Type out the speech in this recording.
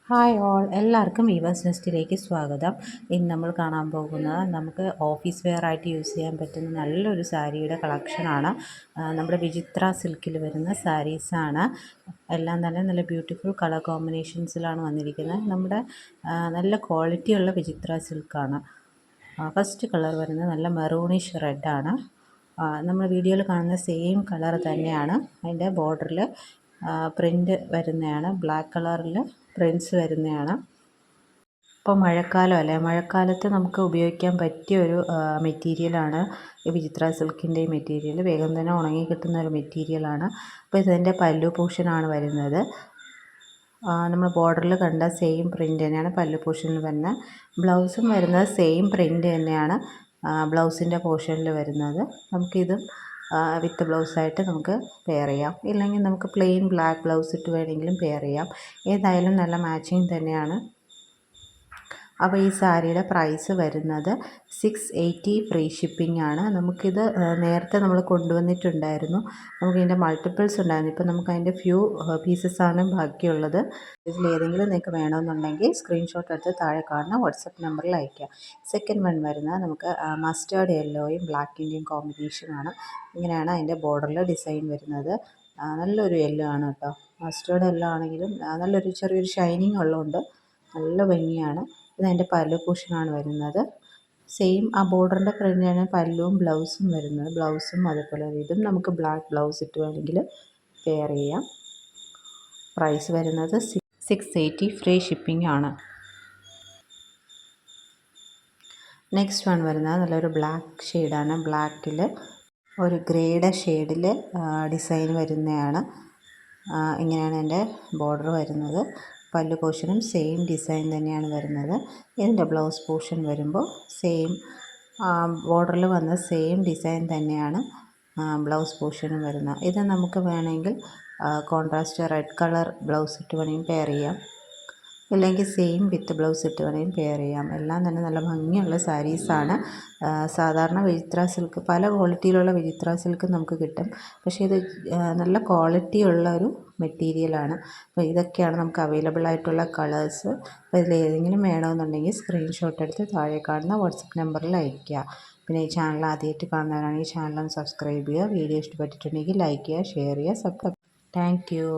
Hi all, എല്ലാവർക്കും weavers നെസ്റ്റിലേക്ക് സ്വാഗതം. ഇന്ന് നമ്മൾ കാണാൻ പോകുന്നത് നമുക്ക് ഓഫീസ് വെയർ ആയിട്ട് യൂസ് ചെയ്യാൻ പറ്റുന്ന നല്ലൊരു സാരിയുടെ കളക്ഷനാണ്. നമ്മുടെ വിചിത്ര സിൽക്കിൽ വരുന്ന സാരീസാണ്. എല്ലാം തന്നെ നല്ല ബ്യൂട്ടിഫുൾ കളർ കോമ്പിനേഷൻസിലാണ് വന്നിരിക്കുന്നത്. നമ്മുടെ നല്ല ക്വാളിറ്റിയുള്ള വിചിത്ര സിൽക്കാണ്. ഫസ്റ്റ് കളർ വരുന്നത് നല്ല മെറൂണിഷ് റെഡാണ്. നമ്മൾ വീഡിയോയിൽ കാണുന്ന സെയിം കളർ തന്നെയാണ്. അതിൻ്റെ ബോർഡറിൽ പ്രിൻ്റ് വരുന്നതാണ്. ബ്ലാക്ക് കളറിൽ പ്രിൻറ്റ്സ് വരുന്നതാണ്. ഇപ്പോൾ മഴക്കാലം അല്ലേ, മഴക്കാലത്ത് നമുക്ക് ഉപയോഗിക്കാൻ പറ്റിയ ഒരു മെറ്റീരിയലാണ് ഈ വിചിത്ര സിൽക്കിൻ്റെ ഈ മെറ്റീരിയൽ. വേഗം തന്നെ ഉണങ്ങി കിട്ടുന്ന ഒരു മെറ്റീരിയലാണ്. അപ്പോൾ ഇതിൻ്റെ പല്ലു പോർഷനാണ് വരുന്നത്. നമ്മൾ ബോർഡറിൽ കണ്ട സെയിം പ്രിൻ്റ് തന്നെയാണ് പല്ലു പോർഷനിൽ വരുന്നത്. ബ്ലൗസും വരുന്നത് സെയിം പ്രിൻ്റ് തന്നെയാണ് ബ്ലൗസിൻ്റെ പോർഷനിൽ വരുന്നത്. നമുക്കിതും വിത്ത് ബ്ലൗസായിട്ട് നമുക്ക് പെയർ ചെയ്യാം. ഇല്ലെങ്കിൽ നമുക്ക് പ്ലെയിൻ ബ്ലാക്ക് ബ്ലൗസ് ഇട്ട് വേണമെങ്കിലും പെയർ ചെയ്യാം. ഏതായാലും നല്ല മാച്ചിങ് തന്നെയാണ്. അപ്പോൾ ഈ സാരിയുടെ പ്രൈസ് വരുന്നത് 680 ഫ്രീ ഷിപ്പിംഗ് ആണ്. നമുക്കിത് നേരത്തെ നമ്മൾ കൊണ്ടുവന്നിട്ടുണ്ടായിരുന്നു. നമുക്കിതിൻ്റെ മൾട്ടിപ്പിൾസ് ഉണ്ടായിരുന്നു. ഇപ്പോൾ നമുക്ക് അതിൻ്റെ ഫ്യൂ പീസസാണ് ബാക്കിയുള്ളത്. ഇതിലേതെങ്കിലും നിങ്ങൾക്ക് വേണമെന്നുണ്ടെങ്കിൽ സ്ക്രീൻഷോട്ട് എടുത്ത് താഴെ കാണുന്ന വാട്സപ്പ് നമ്പറിൽ അയയ്ക്കുക. സെക്കൻഡ് വൺ വരുന്നത് നമുക്ക് മസ്റ്റേർഡ് യെല്ലോയും ബ്ലാക്കിൻ്റെയും കോമ്പിനേഷനാണ്. ഇങ്ങനെയാണ് അതിൻ്റെ ബോർഡറിൽ ഡിസൈൻ വരുന്നത്. നല്ലൊരു യെല്ലോ ആണ് കേട്ടോ. മസ്റ്റേർഡ് യെല്ലോ ആണെങ്കിലും നല്ലൊരു ചെറിയൊരു ഷൈനിങ് ഉള്ളതുകൊണ്ട് നല്ല ഭംഗിയാണ്. ഇതതിൻ്റെ പല്ലു പോർഷനാണ് വരുന്നത്. സെയിം ആ ബോർഡറിൻ്റെ പ്രിൻ്റാണ് പല്ലുവും ബ്ലൗസും വരുന്നത്. ബ്ലൗസും അതുപോലെ ഇതും നമുക്ക് ബ്ലാക്ക് ബ്ലൗസ് ഇട്ട് വേണമെങ്കിൽ പെയർ ചെയ്യാം. പ്രൈസ് വരുന്നത് 680 ഫ്രീ ഷിപ്പിംഗ് ആണ്. നെക്സ്റ്റ് വൺ വരുന്നത് നല്ലൊരു ബ്ലാക്ക് ഷെയ്ഡാണ്. ബ്ലാക്കിൽ ഒരു ഗ്രേയുടെ ഷെയ്ഡിൽ ഡിസൈൻ വരുന്നതാണ്. ഇങ്ങനെയാണ് എൻ്റെ ബോർഡർ വരുന്നത്. പല്ലു പോർഷനും സെയിം ഡിസൈൻ തന്നെയാണ് വരുന്നത്. ഇതിൻ്റെ ബ്ലൗസ് പോർഷൻ വരുമ്പോൾ സെയിം ബോർഡറിൽ വന്ന സെയിം ഡിസൈൻ തന്നെയാണ് ബ്ലൗസ് പോർഷനും വരുന്നത്. ഇത് നമുക്ക് വേണമെങ്കിൽ കോൺട്രാസ്റ്റ് റെഡ് കളർ ബ്ലൗസ് ഇട്ട് വേണമെങ്കിൽ പെയർ ചെയ്യാം. ഇല്ലെങ്കിൽ സെയിം വിത്ത് ബ്ലൗസ് ഇട്ട് വേണമെങ്കിൽ പെയർ ചെയ്യാം. എല്ലാം തന്നെ നല്ല ഭംഗിയുള്ള സാരീസാണ്. സാധാരണ വിചിത്ര സിൽക്ക് പല ക്വാളിറ്റിയിലുള്ള വിചിത്ര സിൽക്ക് നമുക്ക് കിട്ടും. പക്ഷേ ഇത് നല്ല ക്വാളിറ്റിയുള്ള ഒരു മെറ്റീരിയലാണ്. അപ്പോൾ ഇതൊക്കെയാണ് നമുക്ക് അവൈലബിൾ ആയിട്ടുള്ള കളേഴ്സ്. അപ്പോൾ ഇതിലേതെങ്കിലും വേണമെന്നുണ്ടെങ്കിൽ സ്ക്രീൻഷോട്ട് എടുത്ത് താഴെ കാണുന്ന വാട്സപ്പ് നമ്പറിൽ അയയ്ക്കുക. പിന്നെ ഈ ചാനൽ ആദ്യമായിട്ട് കാണുന്നവരാണെങ്കിൽ ചാനൽ ഒന്ന് സബ്സ്ക്രൈബ് ചെയ്യുക. വീഡിയോ ഇഷ്ടപ്പെട്ടിട്ടുണ്ടെങ്കിൽ ലൈക്ക് ചെയ്യുക, ഷെയർ ചെയ്യുക, താങ്ക് യു.